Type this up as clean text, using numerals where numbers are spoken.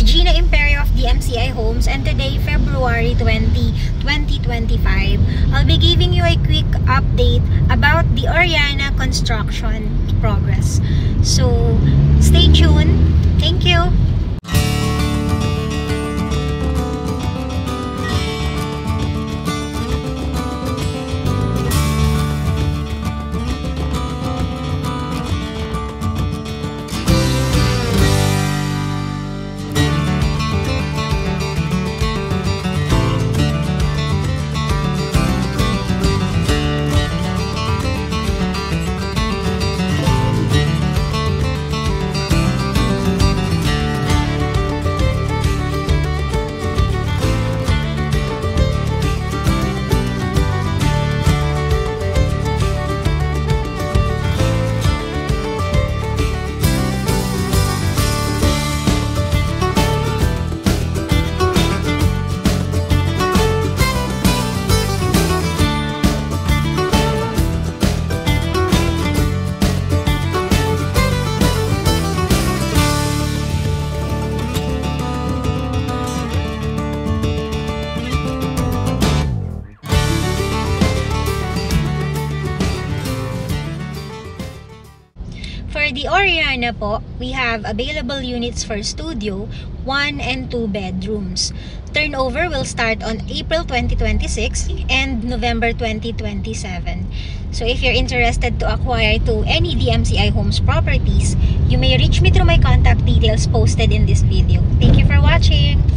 Gina Imperio of DMCI Homes, and today, February 20, 2025, I'll be giving you a quick update about the Oriana construction progress. So, stay tuned. Thank you! For the Oriana po, we have available units for studio, 1 and 2 bedrooms. Turnover will start on April 2026 and November 2027. So if you're interested to acquire to any DMCI Homes properties, you may reach me through my contact details posted in this video. Thank you for watching!